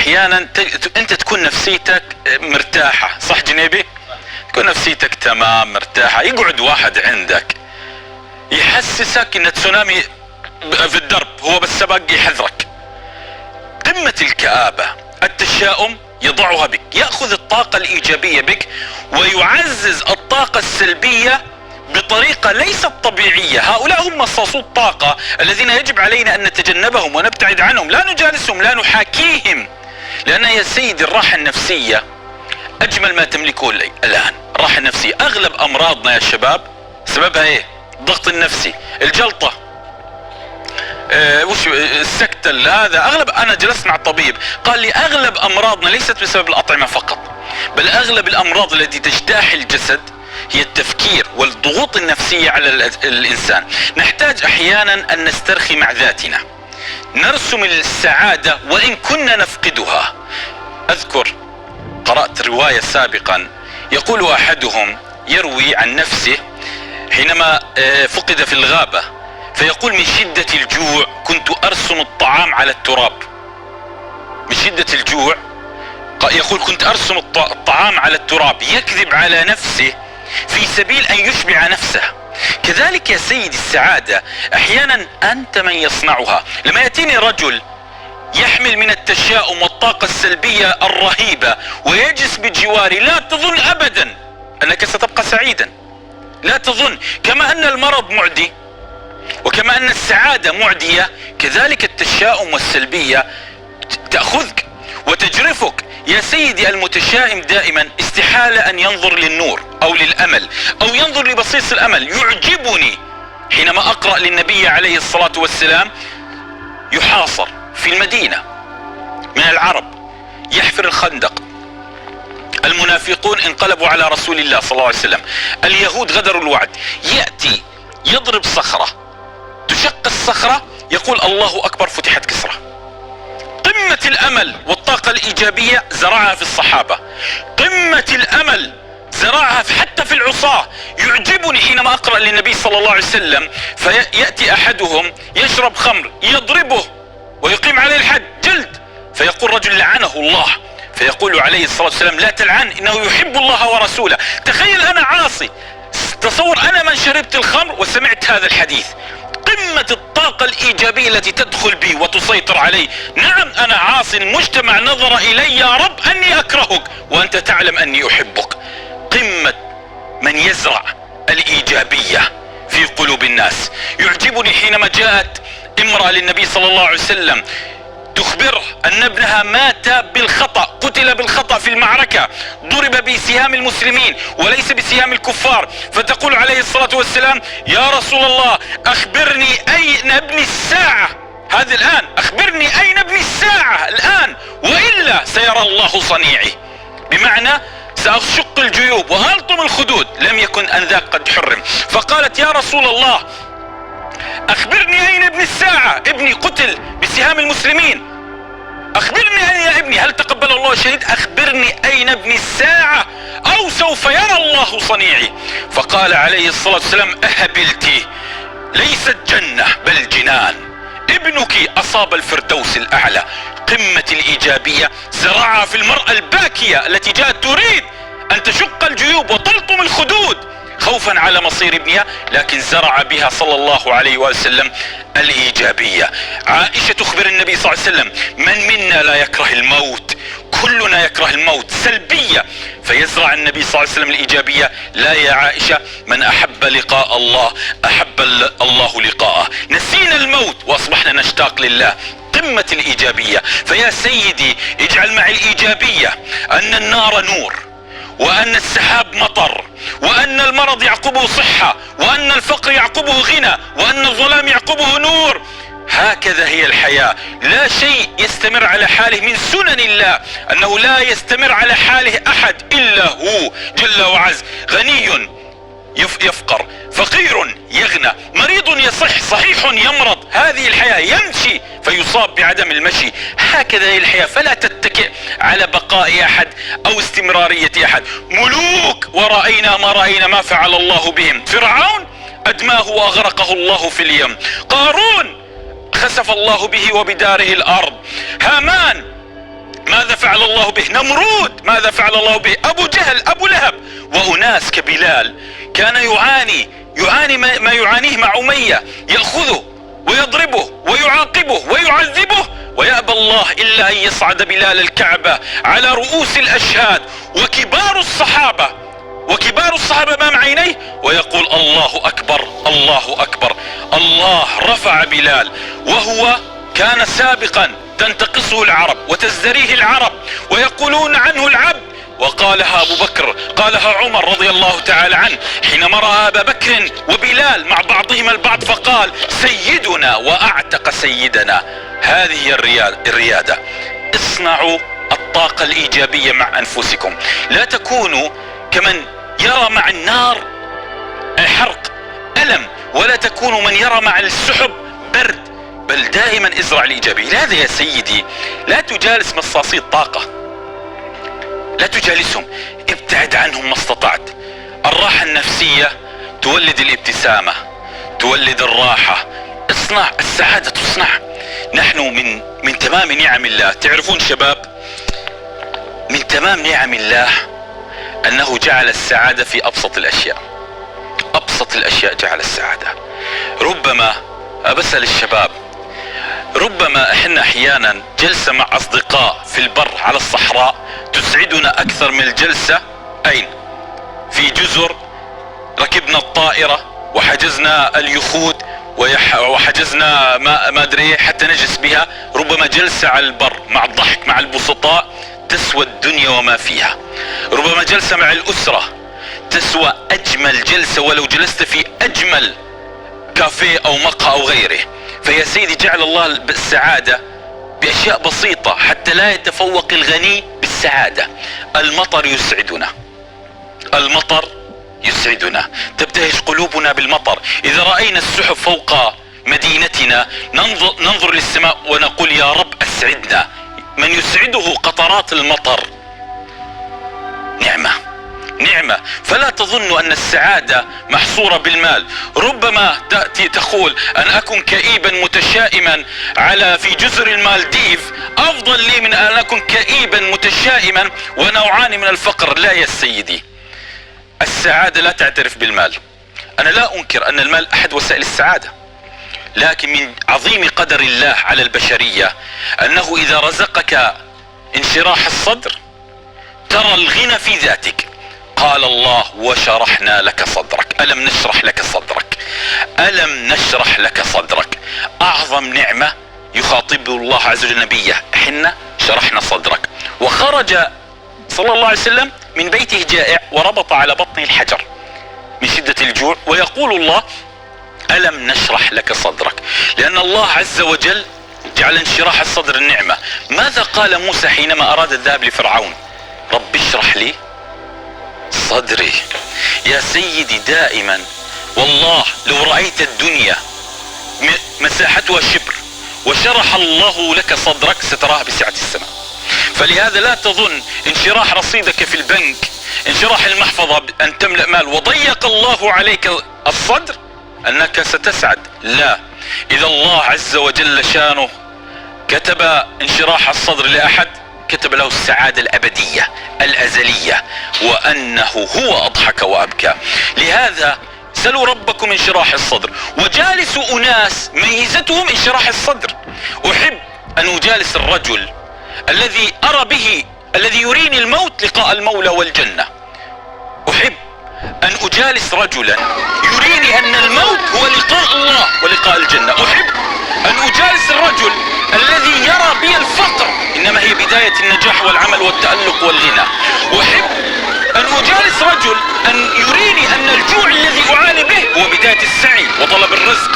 احيانا انت تكون نفسيتك مرتاحة، صح جنيبي؟ تكون نفسيتك تمام مرتاحة، يقعد واحد عندك يحسسك ان تسونامي في الدرب، هو بس سبق يحذرك. قمة الكآبة التشاؤم يضعها بك، يأخذ الطاقة الإيجابية بك ويعزز الطاقة السلبية بطريقة ليست طبيعية. هؤلاء هم مصاصو الطاقة الذين يجب علينا أن نتجنبهم ونبتعد عنهم، لا نجالسهم، لا نحاكيهم، لأن يا سيدي الراحة النفسية أجمل ما تملكه الآن. الراحة النفسية، أغلب أمراضنا يا شباب سببها إيه؟ الضغط النفسي، الجلطة، وش السكتة، هذا أغلب. أنا جلست مع الطبيب قال لي أغلب أمراضنا ليست بسبب الأطعمة فقط، بل أغلب الأمراض التي تجتاح الجسد هي التفكير والضغوط النفسية على الإنسان. نحتاج أحيانا أن نسترخي مع ذاتنا، نرسم السعادة وإن كنا نفقدها. أذكر قرأت رواية سابقا يقول أحدهم يروي عن نفسه حينما فقد في الغابة، فيقول من شدة الجوع كنت أرسم الطعام على التراب. من شدة الجوع يقول كنت أرسم الطعام على التراب، يكذب على نفسه في سبيل أن يشبع نفسه. كذلك يا سيدي السعادة أحيانا أنت من يصنعها. لما يأتيني رجل يحمل من التشاؤم والطاقة السلبية الرهيبة ويجلس بجواري، لا تظن أبدا أنك ستبقى سعيدا، لا تظن. كما أن المرض معدي وكما أن السعادة معدية، كذلك التشاؤم والسلبية تأخذك وتجرفك. يا سيدي المتشائم دائما استحالة أن ينظر للنور أو للأمل أو ينظر لبصيص الأمل. يعجبني حينما أقرأ للنبي عليه الصلاة والسلام يحاصر في المدينة من العرب، يحفر الخندق، المنافقون انقلبوا على رسول الله صلى الله عليه وسلم، اليهود غدروا الوعد، يأتي يضرب صخرة، تشق الصخرة، يقول الله أكبر، فتحت كسرى. قمة الأمل والطاقة الإيجابية زرعها في الصحابة، قمة الأمل زرعها حتى في العصاة. يعجبني حينما أقرأ للنبي صلى الله عليه وسلم فيأتي أحدهم يشرب خمر يضربه ويقيم عليه الحد جلد، فيقول رجل لعنه الله، فيقول عليه الصلاة والسلام لا تلعن إنه يحب الله ورسوله. تخيل أنا عاصي، تصور أنا من شربت الخمر وسمعت هذا الحديث. قمة الطاقة الإيجابية التي تدخل بي وتسيطر علي. نعم أنا عاصي، المجتمع نظر إلي يا رب أني أكرهك وأنت تعلم أني أحبك. قمة من يزرع الإيجابية في قلوب الناس. يعجبني حينما جاءت امرأة للنبي صلى الله عليه وسلم تخبره أن ابنها مات بالخطأ، قتل بالخطأ في المعركة، ضرب بسهام المسلمين وليس بسهام الكفار، فتقول عليه الصلاة والسلام يا رسول الله أخبرني أين ابن الساعة، هذا الآن أخبرني أين ابن الساعة الآن وإلا سيرى الله صنيعي. بمعنى سأشق الجيوب وألطم الخدود. لم يكن أنذاك قد حرم. فقالت يا رسول الله أخبرني أين ابن الساعة، ابني قتل بسهام المسلمين، أخبرني أين يا ابني، هل تقبل الله الشهيد؟ أخبرني أين ابن الساعة أو سوف يرى الله صنيعي. فقال عليه الصلاة والسلام أهبلتي، ليست جنة بل جنان، ابنك أصاب الفردوس الأعلى. قمة الإيجابية زرعها في المرأة الباكية التي جاءت تريد أن تشق الجيوب وتلطم الخدود خوفا على مصير ابنها، لكن زرع بها صلى الله عليه وسلم الإيجابية. عائشة تخبر النبي صلى الله عليه وسلم من منا لا يكره الموت، كلنا يكره الموت، سلبية. فيزرع النبي صلى الله عليه وسلم الإيجابية، لا يا عائشة من أحب لقاء الله أحب الله لقاءه. نسينا الموت وأصبحنا نشتاق لله. قمة الإيجابية. فيا سيدي اجعل معي الإيجابية أن النار نور، وأن السحاب مطر، وأن المرض يعقبه صحة، وأن الفقر يعقبه غنى، وأن الظلام يعقبه نور. هكذا هي الحياة. لا شيء يستمر على حاله من سنن الله، أنه لا يستمر على حاله أحد إلا هو جل وعز. غني يفقر، فقير يغنى، مريض يصح، صحيح يمرض. هذه الحياة. يمشي فيصاب بعدم المشي. هكذا هي الحياة. فلا تتكئ على بقاء أحد أو استمرارية أحد. ملوك ورأينا ما رأينا ما فعل الله بهم. فرعون أدماه وأغرقه الله في اليم. قارون خسف الله به وبداره الأرض. هامان ماذا فعل الله به؟ نمرود ماذا فعل الله به؟ أبو جهل، أبو لهب. وأناس كبلال كان يعاني ما يعانيه مع أمية، يأخذه ويضربه ويعاقبه ويعذبه، ويأبى الله إلا أن يصعد بلال الكعبة على رؤوس الأشهاد وكبار الصحابة أمام عينيه، ويقول الله أكبر الله أكبر. الله رفع بلال وهو كان سابقا تنتقصه العرب وتزدريه العرب ويقولون عنه العبد، وقالها أبو بكر، قالها عمر رضي الله تعالى عنه حينما رأى أبا بكر وبلال مع بعضهما البعض فقال سيدنا وأعتق سيدنا. هذه هي الريادة. اصنعوا الطاقة الإيجابية مع أنفسكم، لا تكونوا كمن يرى مع النار حرق ألم، ولا تكونوا من يرى مع السحب برد، بل دائما ازرع الإيجابية. لهذا يا سيدي لا تجالس مصاصي الطاقة، لا تجالسهم، ابتعد عنهم ما استطعت. الراحة النفسية تولد الابتسامة، تولد الراحة. اصنع السعادة، تصنع. نحن من تمام نعم الله، تعرفون شباب، من تمام نعم الله أنه جعل السعادة في أبسط الأشياء. أبسط الأشياء جعل السعادة. ربما بسأل الشباب، ربما احنا احيانا جلسة مع اصدقاء في البر على الصحراء تسعدنا اكثر من الجلسة اين؟ في جزر ركبنا الطائرة وحجزنا اليخوت وحجزنا ما ادري حتى نجلس بها. ربما جلسة على البر مع الضحك مع البسطاء تسوى الدنيا وما فيها. ربما جلسة مع الاسرة تسوى اجمل جلسة ولو جلست في اجمل كافيه او مقهى او غيره. فيا سيدي جعل الله السعادة بأشياء بسيطة حتى لا يتفوق الغني بالسعادة. المطر يسعدنا، المطر يسعدنا، تبتهج قلوبنا بالمطر. إذا رأينا السحب فوق مدينتنا ننظر للسماء ونقول يا رب أسعدنا. من يسعده قطرات المطر نعمة، نعمة. فلا تظنوا أن السعادة محصورة بالمال. ربما تأتي تقول أن أكون كئيبا متشائما في جزر المالديف أفضل لي من أن أكون كئيبا متشائما وأنا أعاني من الفقر. لا يا سيدي، السعادة لا تعترف بالمال. أنا لا أنكر أن المال أحد وسائل السعادة، لكن من عظيم قدر الله على البشرية أنه إذا رزقك انشراح الصدر ترى الغنى في ذاتك. قال الله وشرحنا لك صدرك. ألم نشرح لك صدرك؟ ألم نشرح لك صدرك؟ أعظم نعمة يخاطب الله عز وجل نبيه، حنا شرحنا صدرك. وخرج صلى الله عليه وسلم من بيته جائع وربط على بطنه الحجر من شدة الجوع، ويقول الله ألم نشرح لك صدرك، لأن الله عز وجل جعل انشراح الصدر النعمة. ماذا قال موسى حينما أراد الذهاب لفرعون؟ رب اشرح لي صدري. يا سيدي دائما والله لو رأيت الدنيا مساحتها شبر وشرح الله لك صدرك ستراها بسعة السماء. فلهذا لا تظن انشراح رصيدك في البنك، انشراح المحفظة أن تملأ مال وضيق الله عليك الصدر أنك ستسعد. لا، إذا الله عز وجل شانه كتب انشراح الصدر لأحد كتب له السعادة الأبدية الأزلية، وأنه هو أضحك وأبكى. لهذا سلوا ربكم انشراح الصدر، وجالسوا أناس ميزتهم انشراح الصدر. أحب أن أجالس الرجل الذي أرى به، الذي يريني الموت لقاء المولى والجنة. أحب أن أجالس رجلا يريني أن الموت هو لقاء الله ولقاء الجنة. أحب أن أجالس الرجل الذي يرى بي الفقر إنما هي بداية النجاح والعمل والتألق والغنى. أحب أن أجالس رجل أن يريني أن الجوع الذي أعاني به هو بداية السعي وطلب الرزق.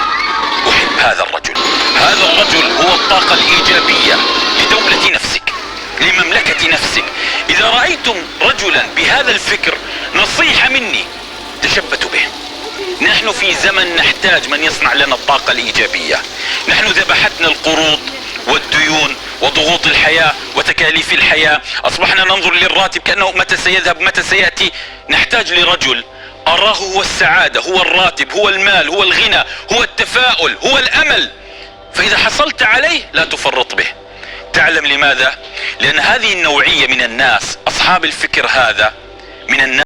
أحب هذا الرجل. هذا الرجل هو الطاقة الإيجابية لدولة نفسك، لمملكة نفسك. إذا رأيتم رجلا بهذا الفكر نصيحة مني تشبثوا به. نحن في زمن نحتاج من يصنع لنا الطاقة الإيجابية. نحن ذبحتنا القروض والديون وضغوط الحياة وتكاليف الحياة، أصبحنا ننظر للراتب كأنه متى سيذهب متى سيأتي. نحتاج لرجل أراه هو السعادة، هو الراتب، هو المال، هو الغنى، هو التفاؤل، هو الأمل. فإذا حصلت عليه لا تفرط به، تعلم لماذا؟ لأن هذه النوعية من الناس، أصحاب الفكر هذا من الناس